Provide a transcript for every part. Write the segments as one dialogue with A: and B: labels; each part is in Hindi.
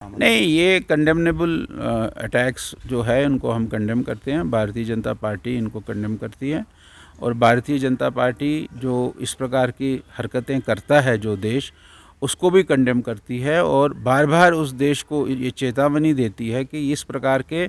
A: नहीं, ये कंडेमनेबल अटैक्स जो है उनको हम कंडेम करते हैं। भारतीय जनता पार्टी इनको कंडेम करती है और भारतीय जनता पार्टी जो इस प्रकार की हरकतें करता है जो देश, उसको भी कंडेम करती है और बार बार उस देश को ये चेतावनी देती है कि इस प्रकार के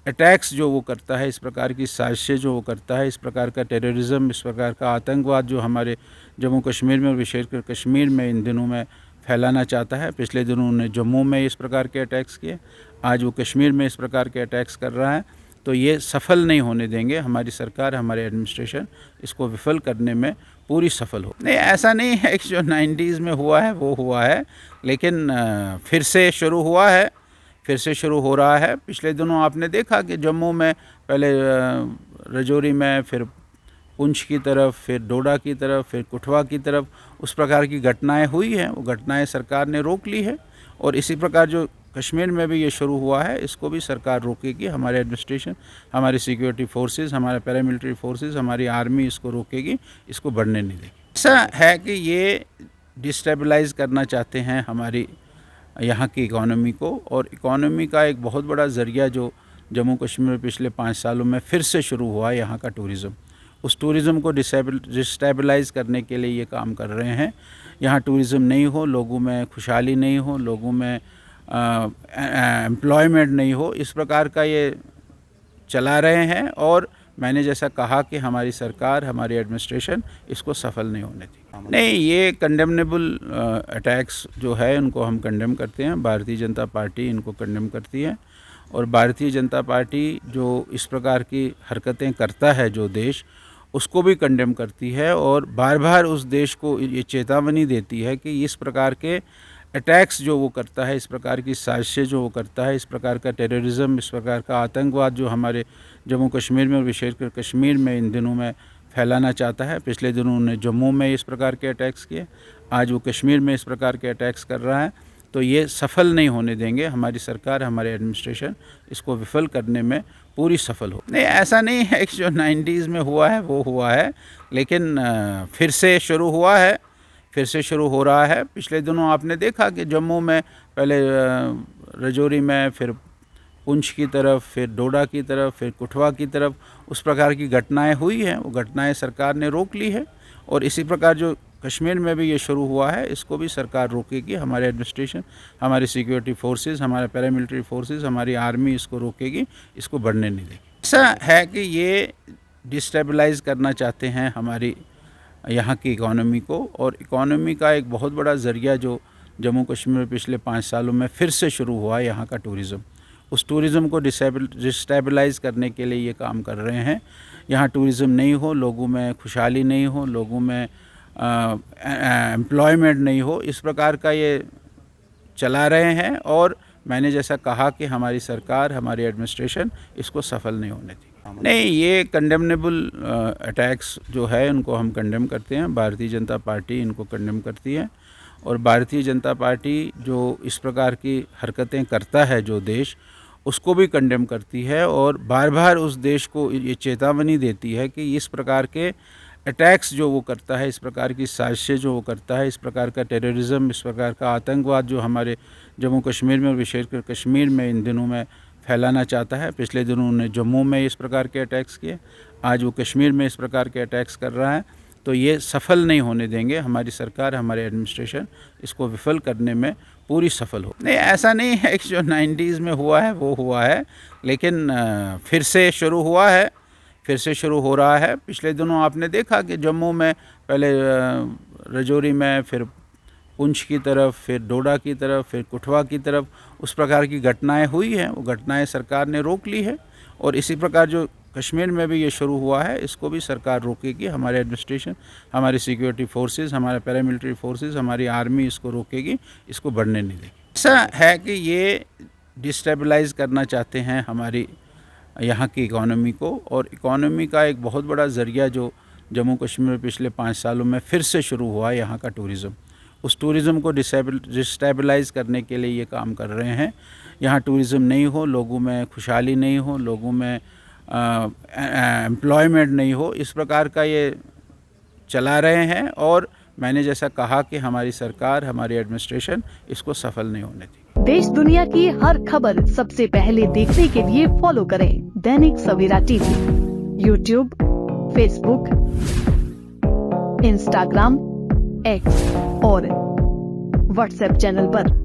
A: अटैक्स जो वो करता है, इस प्रकार की साजिशें जो वो करता है, इस प्रकार का टेररिज्म, इस प्रकार का आतंकवाद जो हमारे जम्मू कश्मीर में और विशेषकर कश्मीर में इन दिनों में फैलाना चाहता है। पिछले दिनों उन्होंने जम्मू में इस प्रकार के अटैक्स किए, आज वो कश्मीर में इस प्रकार के अटैक्स कर रहा है। तो ये सफल नहीं होने देंगे। हमारी सरकार, हमारे एडमिनिस्ट्रेशन इसको विफल करने में पूरी सफल हो। नहीं, ऐसा नहीं है कि जो 90s में हुआ है वो हुआ है, लेकिन फिर से शुरू हुआ है, फिर से शुरू हो रहा है। पिछले दिनों आपने देखा कि जम्मू में पहले रजौरी में, फिर पुंछ की तरफ, फिर डोडा की तरफ, फिर कुठवा की तरफ उस प्रकार की घटनाएं हुई हैं। वो घटनाएं सरकार ने रोक ली है और इसी प्रकार जो कश्मीर में भी ये शुरू हुआ है, इसको भी सरकार रोकेगी। हमारे एडमिनिस्ट्रेशन, हमारी सिक्योरिटी फोर्सेस, हमारे पैरामिलिट्री फोर्सेस, हमारी आर्मी इसको रोकेगी, इसको बढ़ने नहीं देगी। ऐसा है कि ये डिस्टेबलाइज़ करना चाहते हैं हमारी यहाँ की इकॉनमी को, और इकॉनमी का एक बहुत बड़ा ज़रिया जो जम्मू कश्मीर में पिछले 5 सालों में फिर से शुरू हुआ है, यहाँ का टूरिज़्म। उस टूरिज़्म को डिस्टेबलाइज़ करने के लिए ये काम कर रहे हैं। यहाँ टूरिज़्म नहीं हो, लोगों में खुशहाली नहीं हो, लोगों में एम्प्लॉयमेंट नहीं हो, इस प्रकार का ये चला रहे हैं। और मैंने जैसा कहा कि हमारी सरकार, हमारी एडमिनिस्ट्रेशन इसको सफल नहीं होने दी। नहीं, ये कंडेमनेबल अटैक्स जो है उनको हम कंडेम करते हैं। भारतीय जनता पार्टी इनको कंडेम करती है और भारतीय जनता पार्टी जो इस प्रकार की हरकतें करता है जो देश, उसको भी कंडेम करती है और बार बार उस देश को ये चेतावनी देती है कि इस प्रकार के अटैक्स जो वो करता है, इस प्रकार की साजिशें जो वो करता है, इस प्रकार का टेररिज्म, इस प्रकार का आतंकवाद जो हमारे जम्मू कश्मीर में और विशेषकर कश्मीर में इन दिनों में फैलाना चाहता है। पिछले दिनों उन्होंने जम्मू में इस प्रकार के अटैक्स किए, आज वो कश्मीर में इस प्रकार के अटैक्स कर रहा है। तो ये सफल नहीं होने देंगे। हमारी सरकार, हमारे एडमिनिस्ट्रेशन इसको विफल करने में पूरी सफल हो। नहीं, ऐसा नहीं है कि जो 90s में हुआ है वो हुआ है, लेकिन फिर से शुरू हुआ है, फिर से शुरू हो रहा है। पिछले दिनों आपने देखा कि जम्मू में पहले रजौरी में, फिर पुंछ की तरफ, फिर डोडा की तरफ, फिर कुठवा की तरफ उस प्रकार की घटनाएं हुई हैं। वो घटनाएं सरकार ने रोक ली है और इसी प्रकार जो कश्मीर में भी ये शुरू हुआ है, इसको भी सरकार रोकेगी। हमारे एडमिनिस्ट्रेशन, हमारी सिक्योरिटी फोर्सेस, हमारे पैरामिलिट्री फोर्सेस, हमारी आर्मी इसको रोकेगी, इसको बढ़ने नहीं देगी। ऐसा है कि ये डिस्टेबलाइज़ करना चाहते हैं हमारी यहाँ की इकॉनमी को, और इकॉनमी का एक बहुत बड़ा ज़रिया जो जम्मू कश्मीर में पिछले 5 सालों में फिर से शुरू हुआ है, यहाँ का टूरिज़्म। उस टूरिज़्म को डिस्टेबलाइज़ करने के लिए ये काम कर रहे हैं। यहाँ टूरिज़्म नहीं हो, लोगों में खुशहाली नहीं हो, लोगों में एम्प्लॉयमेंट नहीं हो, इस प्रकार का ये चला रहे हैं। और मैंने जैसा कहा कि हमारी सरकार, हमारी एडमिनिस्ट्रेशन इसको सफल नहीं होने दी। नहीं, ये कंडेमनेबल अटैक्स जो है उनको हम कंडेम करते हैं। भारतीय जनता पार्टी इनको कंडेम करती है और भारतीय जनता पार्टी जो इस प्रकार की हरकतें करता है जो देश, उसको भी कंडेम करती है और बार बार उस देश को ये चेतावनी देती है कि इस प्रकार के अटैक्स जो वो करता है, इस प्रकार की साजिशें जो वो करता है, इस प्रकार का टेररिज्म, इस प्रकार का आतंकवाद जो हमारे जम्मू कश्मीर में और विशेषकर कश्मीर में इन दिनों में फैलाना चाहता है। पिछले दिनों उन्होंने जम्मू में इस प्रकार के अटैक्स किए, आज वो कश्मीर में इस प्रकार के अटैक्स कर रहा है। तो ये सफल नहीं होने देंगे। हमारी सरकार, हमारे एडमिनिस्ट्रेशन इसको विफल करने में पूरी सफल हो। नहीं, ऐसा नहीं है कि जो 90s में हुआ है वो हुआ है, लेकिन फिर से शुरू हुआ है, फिर से शुरू हो रहा है। पिछले दिनों आपने देखा कि जम्मू में पहले रजौरी में, फिर पुंछ की तरफ, फिर डोडा की तरफ, फिर कुठवा की तरफ उस प्रकार की घटनाएं हुई हैं। वो घटनाएं सरकार ने रोक ली है और इसी प्रकार जो कश्मीर में भी ये शुरू हुआ है, इसको भी सरकार रोकेगी। हमारे एडमिनिस्ट्रेशन, हमारी सिक्योरिटी फोर्सेस, हमारे पैरामिलिट्री फोर्सेस, हमारी आर्मी इसको रोकेगी, इसको बढ़ने नहीं देगी। ऐसा है कि ये डिस्टेबलाइज़ करना चाहते हैं हमारी यहाँ की इकॉनमी को, और इकॉनमी का एक बहुत बड़ा ज़रिया जो जम्मू कश्मीर में पिछले 5 सालों में फिर से शुरू हुआ है, यहाँ का टूरिज़्म। उस टूरिज़्म को डिस्टेबलाइज़ करने के लिए ये काम कर रहे हैं। यहाँ टूरिज़्म नहीं हो, लोगों में खुशहाली नहीं हो, लोगों में एम्प्लॉयमेंट नहीं हो, इस प्रकार का ये चला रहे हैं। और मैंने जैसा कहा कि हमारी सरकार, हमारी एडमिनिस्ट्रेशन इसको सफल नहीं होने दी।
B: देश दुनिया की हर खबर सबसे पहले देखने के लिए फॉलो करें Dainik Savera TV, YouTube, Facebook, Instagram, X और व्हाट्सएप चैनल पर।